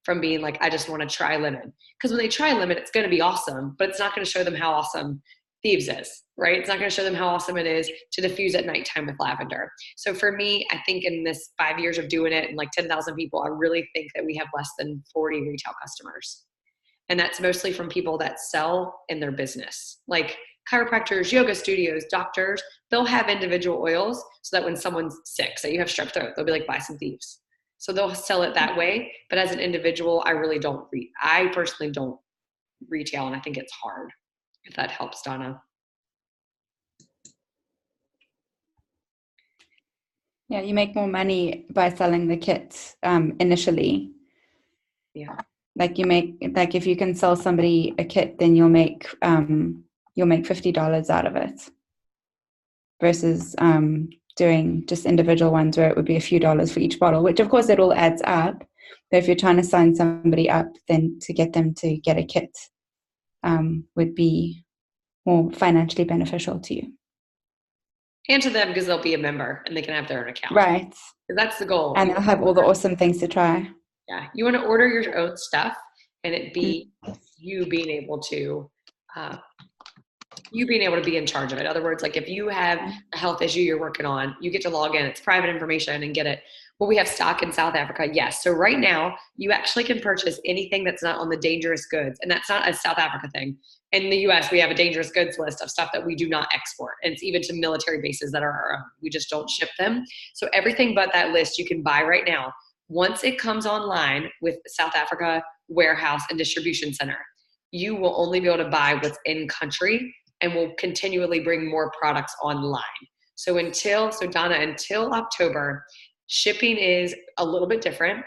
from being like, I just want to try lemon. Because when they try lemon, it's going to be awesome, but it's not going to show them how awesome Thieves is, right? It's not going to show them how awesome it is to diffuse at nighttime with lavender. So for me, I think in this 5 years of doing it and 10,000 people, I really think that we have less than 40 retail customers. And that's mostly from people that sell in their business. Like chiropractors, yoga studios, doctors, they'll have individual oils so that when someone's sick, say you have strep throat, they'll be like, buy some Thieves. So they'll sell it that way. But as an individual, I personally don't retail, and I think it's hard. If that helps, Donna. Yeah, you make more money by selling the kits initially. Yeah. If you can sell somebody a kit, then you'll make $50 out of it. Versus doing just individual ones where it would be a few dollars for each bottle, which of course it all adds up. But if you're trying to sign somebody up, then to get them to get a kit would be more financially beneficial to you. And to them because they'll be a member and they can have their own account. Right. That's the goal. And they'll have all the awesome things to try. Yeah. You want to order your own stuff and it be you being able to be in charge of it. In other words, if you have a health issue you're working on, you get to log in. It's private information and get it. Well, we have stock in South Africa. Yes. So right now you actually can purchase anything that's not on the dangerous goods. And that's not a South Africa thing. In the US, we have a dangerous goods list of stuff that we do not export. And it's even to military bases that are our own. We just don't ship them. So everything but that list you can buy right now. Once it comes online with South Africa warehouse and distribution center, you will only be able to buy what's in country and will continually bring more products online. So Donna, until October, shipping is a little bit different.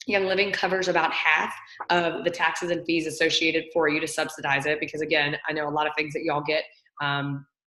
Young Living covers about half of the taxes and fees associated for you to subsidize it. Because again, I know a lot of things that y'all get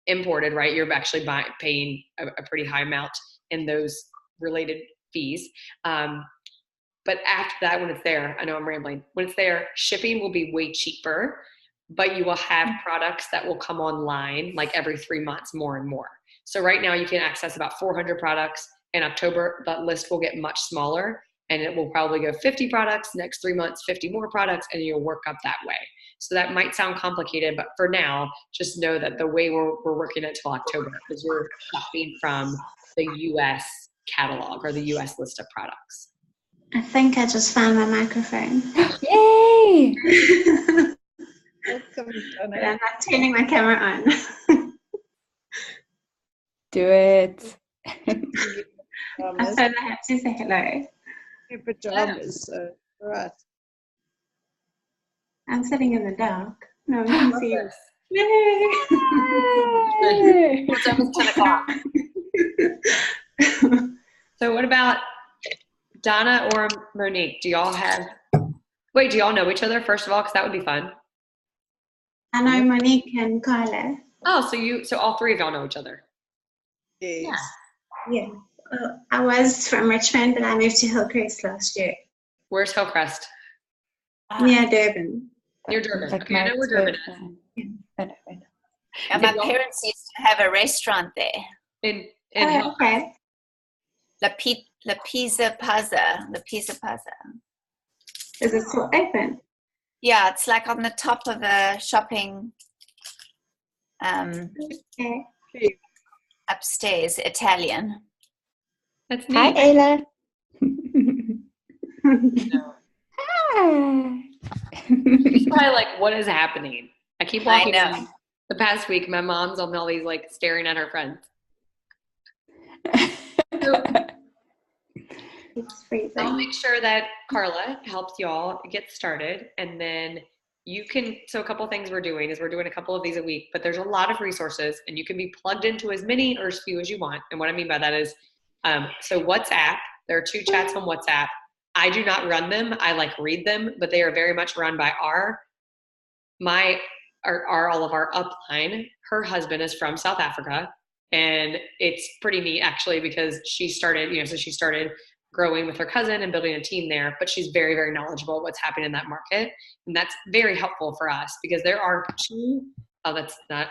imported, right? You're actually paying a pretty high amount in those related fees. But after that, when it's there, I know I'm rambling. When it's there, shipping will be way cheaper, but you will have products that will come online every 3 months more and more. So right now you can access about 400 products. In October, that list will get much smaller, and it will probably go 50 products, next 3 months, 50 more products, and you'll work up that way. So that might sound complicated, but for now, just know that the way we're working until October is you're shopping from the US catalog or the US list of products. I think I just found my microphone. Yay! Welcome, But Donna. I'm not turning my camera on. Do it. I Pajamas. thought I had to say hello. Your pajamas. So, all right. I'm sitting in the dark. No, I can see you. Yay! It's almost 10 o'clock. So what about Donna or Monique? Do y'all know each other first of all? Because that would be fun. I know Monique and Carla. Oh, so all three of y'all know each other. Yes. Yeah. I was from Richmond, but I moved to Hillcrest last year. Where's Hillcrest? Near Durban. Near Durban. Like Okay, I know where Durban is. is. And my parents used to have a restaurant there. In Oh, okay. La Pizza Pazza. Is it still open? Yeah, it's like on the top of a shopping Okay. upstairs, Italian. That's Hi, neat. Ayla. She's probably like, what is happening? I keep walking I know. in. The past week, my mom's on all these like staring at her friends. So It's freezing. I'll make sure that Carla helps y'all get started, and then you can. So a couple things we're doing is we're doing a couple of these a week, but there's a lot of resources, and you can be plugged into as many or as few as you want. And what I mean by that is, so WhatsApp. There are 2 chats on WhatsApp. I do not run them. I like read them, but they are very much run by all of our upline. Her husband is from South Africa, and it's pretty neat actually because she started growing with her cousin and building a team there, but she's very, very knowledgeable of what's happening in that market. And that's very helpful for us because there are that's not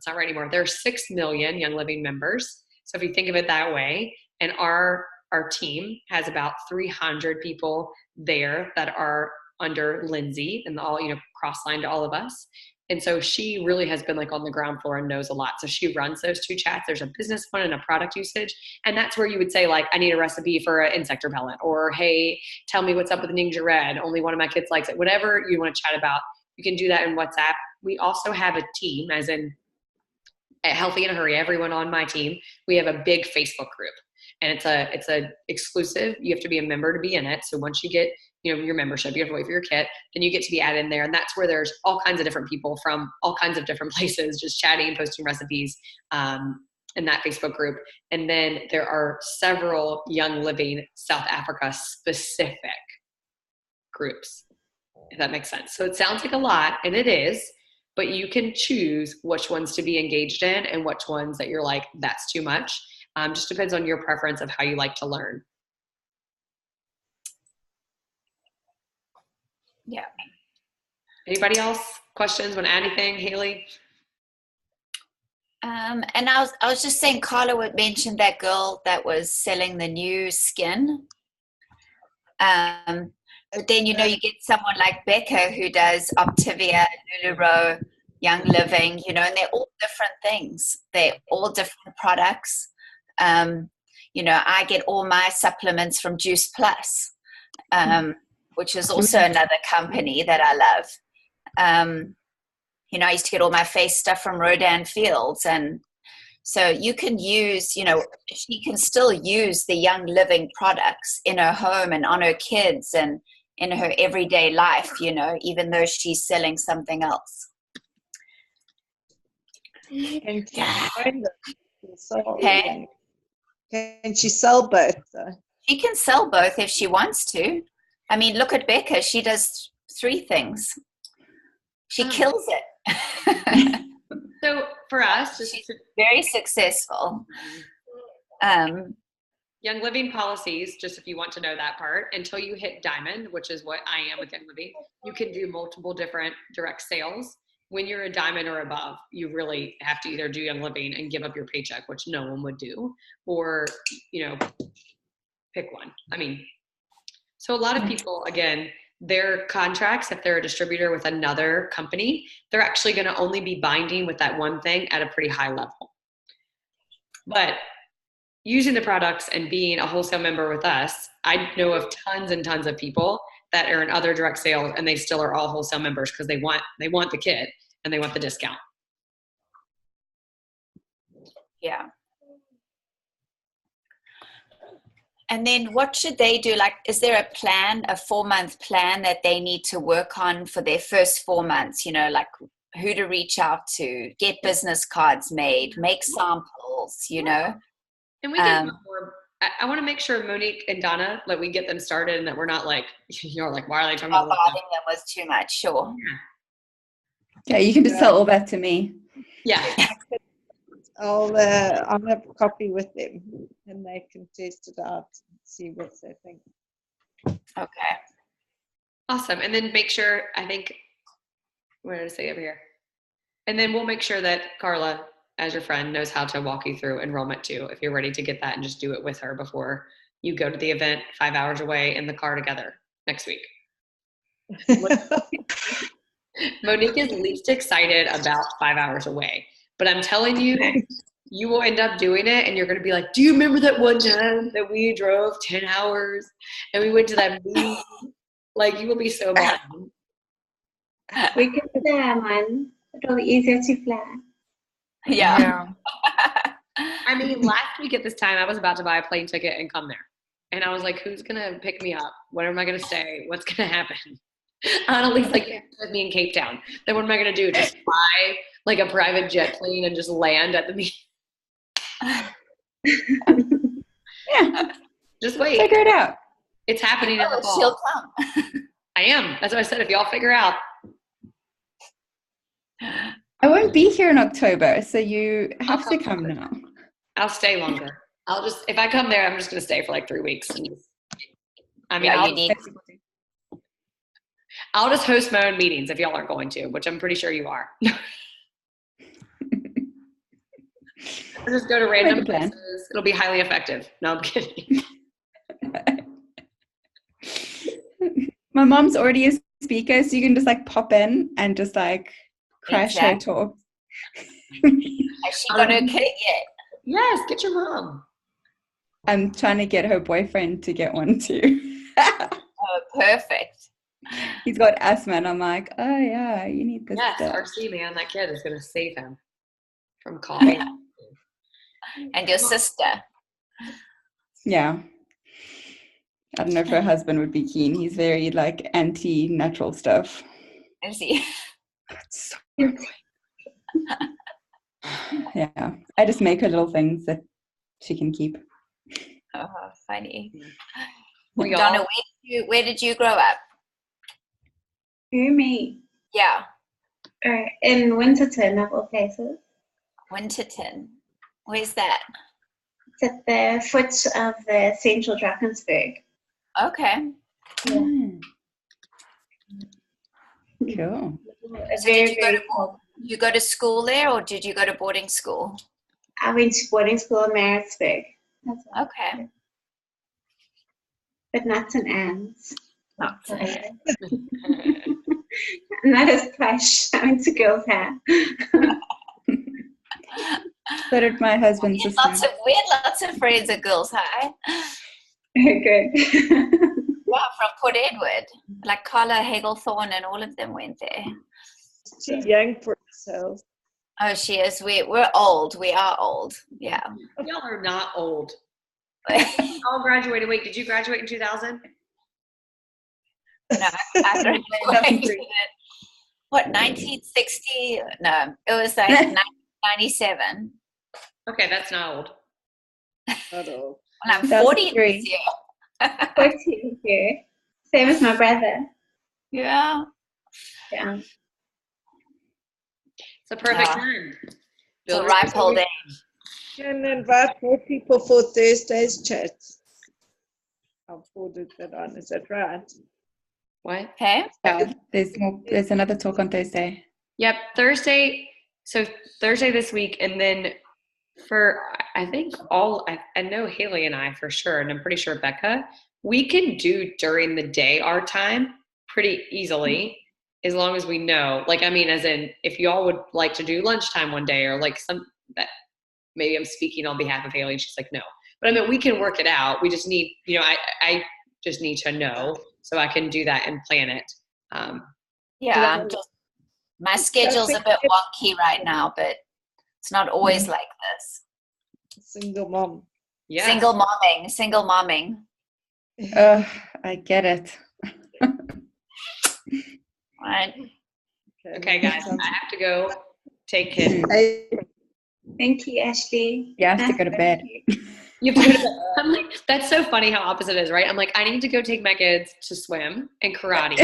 right anymore. There are 6 million Young Living members. So if you think of it that way, and our team has about 300 people there that are under Lindsay and all, cross-line to all of us. And so she really has been like on the ground floor and knows a lot. So she runs those 2 chats. There's a business one and a product usage. And that's where you would say like, I need a recipe for an insect repellent, or, hey, tell me what's up with Ningxia Red. Only one of my kids likes it. Whatever you want to chat about, you can do that in WhatsApp. We also have a team, as in at Healthy in a Hurry, everyone on my team, we have a big Facebook group. And it's a exclusive. You have to be a member to be in it. So once you get your membership, you have to wait for your kit, then you get to be added in there. And that's where there's all kinds of different people from all kinds of different places, just chatting, posting recipes in that Facebook group. And then there are several Young Living South Africa specific groups, if that makes sense. So it sounds like a lot, and it is, but you can choose which ones to be engaged in and which ones that you're like, that's too much. Just depends on your preference of how you like to learn. Yeah. Anybody else? Questions? Want to add anything, Haley? And I was just saying, Carla would mention that girl that was selling the new skin. But then, you get someone like Becca who does Optivia, LuLaRoe, Young Living, and they're all different things. They're all different products. I get all my supplements from Juice Plus, which is also another company that I love. I used to get all my face stuff from Rodan Fields. And so you can use, she can still use the Young Living products in her home and on her kids and in her everyday life, even though she's selling something else. Can she find them? Okay. Can she sell both? She can sell both if she wants to. I mean, look at Becca. She does 3 things. She kills it. So for us, she's very successful. Young Living policies, just if you want to know that part, until you hit Diamond, which is what I am with Young Living, you can do multiple different direct sales. when you're a diamond or above, you really have to either do Young Living and give up your paycheck, which no one would do, or, pick one. I mean, so a lot of people, again, their contracts, if they're a distributor with another company, they're actually going to only be binding with that one thing at a pretty high level. But using the products and being a wholesale member with us, I know of tons and tons of people that are in other direct sales and they still are all wholesale members because they want the kit and they want the discount. Yeah. And then what should they do? Like, is there a plan, a 4-month plan that they need to work on for their first 4 months? Like who to reach out to, get business cards made, make samples, And we can more. I want to make sure Monique and Donna, like we get them started and that we're not like, like, why are they talking about bombarding them was too much, sure. Yeah, you can just tell all that to me. Yeah. I'll have a copy with them and they can test it out and see what they think. Okay. Awesome. And then make sure, I think, what did I say over here? And then we'll make sure that Carla, as your friend, knows how to walk you through enrollment too, if you're ready to get that and just do it with her before you go to the event 5 hours away in the car together next week. Monique is least excited about 5 hours away, but I'm telling you, you will end up doing it and you're going to be like, do you remember that one time that we drove 10 hours and we went to that movie? Like, you will be so mad. We can fly, man. It'll be easier to fly. Yeah. I mean, last week at this time, I was about to buy a plane ticket and come there. And I was like, who's going to pick me up? Where am I going to stay? What's going to happen? Annalise, like, with me in Cape Town. Then what am I going to do? Just fly like a private jet plane and just land at the meeting? Yeah. Just wait. Figure it out. It's happening in the fall. She'll come. I am. That's what I said. If y'all figure out. I won't be here in October, so you have to come now. I'll stay longer. If I come there, I'm just going to stay for like 3 weeks. I'll just host my own meetings if y'all aren't going to, which I'm pretty sure you are. I'll just go to random places. It'll be highly effective. No, I'm kidding. My mom's already a speaker, so you can just like pop in and just like crash her talk. Has she got her kit yet? Yes, get your mom. I'm trying to get her boyfriend to get one too. Oh, perfect. He's got asthma, and I'm like, oh yeah, you need this. Yes, stuff. RC, man, that kid is going to save him from coughing. And your sister. Yeah. I don't know if her husband would be keen. He's very like anti-natural stuff. Is he? So yeah. I just make her little things that she can keep. Oh, funny. We Donna, all- where did you grow up? Who, me? Yeah. In Winterton, of all places. Winterton. Where's that? It's at the foot of the central Drakensberg. Okay. Mm. Cool. So did you go to school there, or did you go to boarding school? I went to boarding school in Maritzburg. That's all. Okay. But not St. Anne's. Not Not as posh. I went to Girls' Hair. So did my husband's sister. We had lots of friends at Girls' High. Good. Yeah, from Port Edward. Like Carla Hagelthorne and all of them went there. She's young for herself. Oh, she is. We're old. We are old. Yeah. Y'all are not old. All graduated. Wait, did you graduate in 2000? No, I graduated in, what, 1960? No, it was like 1997. Okay, that's not old. Not old. Well, I'm 40 2003. this year. 14 here. Same as my brother. Yeah. Yeah. It's a perfect Ah. time. It's a ripe old age. Can invite more people for Thursday's chats. I'll forward that on. Is that right? What? Okay. Yeah, there's another talk on Thursday. Yep, Thursday. So Thursday this week, and then for I think I know Haley and I for sure, and I'm pretty sure Becca, we can do during the day our time pretty easily as long as we know. Like, I mean, as in if y'all would like to do lunchtime one day or like some that maybe I'm speaking on behalf of Haley and she's like, no. But I mean, we can work it out. We just need, I just need to know so I can do that and plan it. Yeah, my schedule's a bit wonky right now, but it's not always like this. Single mom. Yeah. Single momming. I get it. Right. Okay, guys, I have to go take kids. Thank you, Ashley. You have to go to bed. You have to go to bed. I'm like, that's so funny how opposite it is, right? I'm like, I need to go take my kids to swim and karate,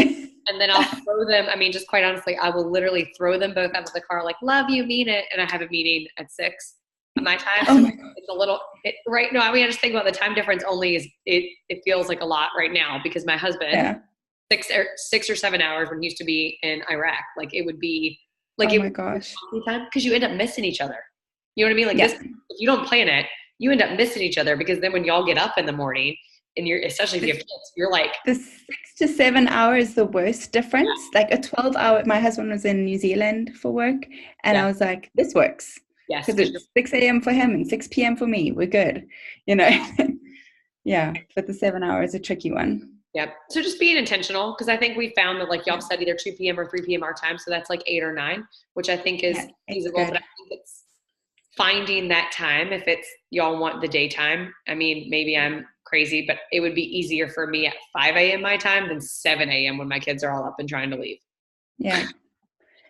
and then I'll throw them. I mean, just quite honestly, I will literally throw them both out of the car, like, love you, mean it. And I have a meeting at 6 at my time. So it's a little, right? No, I mean, I just think about the time difference only is, it feels like a lot right now because my husband, 6 or 7 hours when he used to be in Iraq, like it would be like, oh my gosh, because you end up missing each other. You know what I mean? Like this, if you don't plan it, you end up missing each other because then when y'all get up in the morning and you're, especially if you have kids, you're like the 6 to 7 hours, the worst difference. Like a 12-hour, my husband was in New Zealand for work and I was like, this works. Yes. Because it's 6 a.m. for him and 6 p.m. for me. We're good. You know? Yeah. But the 7 hours is a tricky one. Yep. So just being intentional, because I think we found that like y'all said either 2 p.m. or 3 p.m. our time. So that's like 8 or 9, which I think is feasible. But I think it's finding that time if it's y'all want the daytime. I mean, maybe I'm crazy, but it would be easier for me at 5 a.m. my time than 7 a.m. when my kids are all up and trying to leave. Yeah.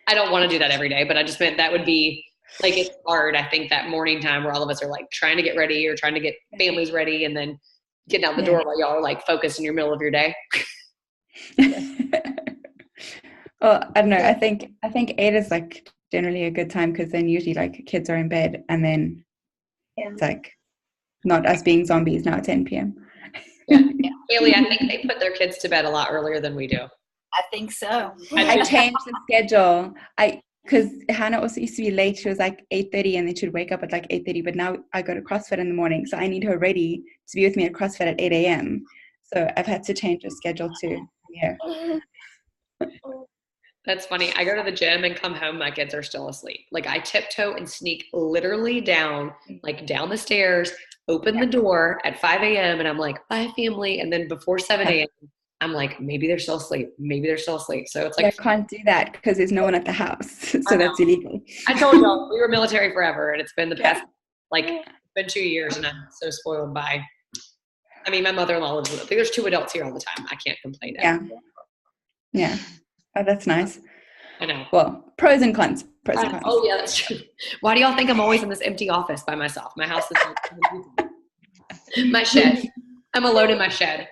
I don't want to do that every day, but I just meant that would be like, it's hard. I think that morning time where all of us are like trying to get ready or trying to get families ready and then getting out the door while y'all are like focused in your middle of your day. Well, I don't know. I think 8 is like generally a good time because then usually like kids are in bed and then it's like not us being zombies now at 10 p.m. Haley, I think they put their kids to bed a lot earlier than we do. I think so. I changed the schedule. Because Hannah also used to be late. She was like 8:30 and then she'd wake up at like 8:30. But now I go to CrossFit in the morning. So I need her ready to be with me at CrossFit at 8 a.m. So I've had to change the schedule too. Yeah. That's funny. I go to the gym and come home, my kids are still asleep. Like I tiptoe and sneak literally down, like down the stairs, open the door at 5 a.m. and I'm like, bye family. And then before 7 a.m. I'm like, maybe they're still asleep. Maybe they're still asleep. So it's like, I can't do that because there's no one at the house. So that's illegal. I told y'all we were military forever, and it's been the past like it's been 2 years, and I'm so spoiled by. I mean, my mother-in-law lives with. I think there's 2 adults here all the time. I can't complain. Yeah. Oh, that's nice. I know. Well, pros and cons. Oh yeah, that's true. Why do y'all think I'm always in this empty office by myself? My house is my shed. I'm alone in my shed.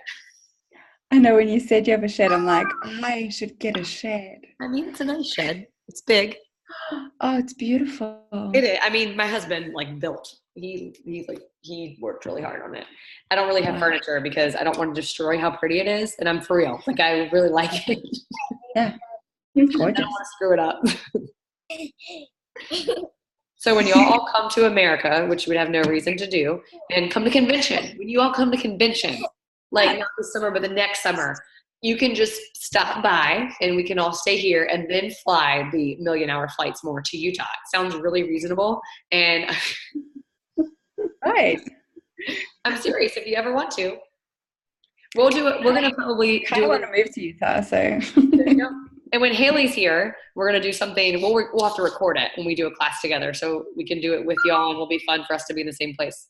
I know when you said you have a shed, I'm like, I should get a shed. I mean, it's a nice shed. It's big. Oh, it's beautiful. It is. I mean, my husband like built. He worked really hard on it. I don't really have furniture because I don't want to destroy how pretty it is, and I'm for real. Like I really like it. Yeah, it's gorgeous. I don't want to screw it up. So when you all come to America, which you would have no reason to do, and come to convention, when you all come to convention, like not this summer, but the next summer, you can just stop by and we can all stay here and then fly the million-hour flights more to Utah. It sounds really reasonable. And right. I'm serious. If you ever want to, we'll do it. We're going to probably I want to move to Utah. So there you go. And when Haley's here, we're going to do something. We'll have to record it when we do a class together so we can do it with y'all and it'll be fun for us to be in the same place.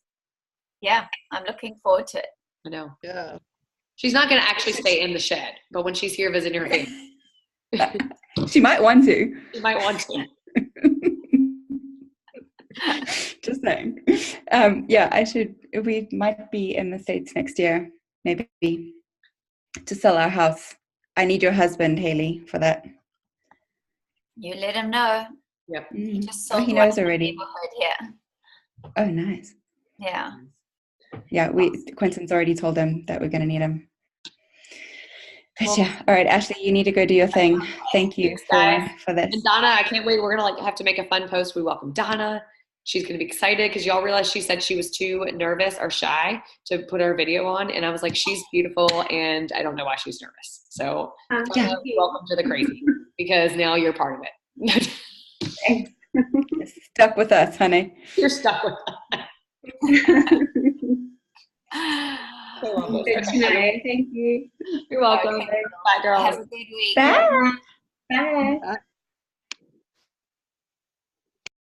Yeah, I'm looking forward to it. I know. Yeah. She's not going to actually stay in the shed, but when she's here visiting her family. She might want to. She might want to. Just saying. We might be in the States next year, maybe, to sell our house. I need your husband, Haley, for that. You let him know. Yep. He just sold he knows already. Here. Oh, nice. Yeah. Yeah, Quentin's already told him that we're going to need him. But yeah, all right, Ashley, you need to go do your thing. Thank you Thanks, guys. for this. And Donna, I can't wait. We're gonna like have to make a fun post. We welcome Donna. She's gonna be excited because y'all realize she said she was too nervous or shy to put her video on, and I was like, she's beautiful, and I don't know why she's nervous. So Donna, welcome to the crazy because now you're part of it. Stuck with us, honey. You're stuck with us. Good to know. Thank you. You're welcome. Okay. Bye, girls. Have a good week. Bye.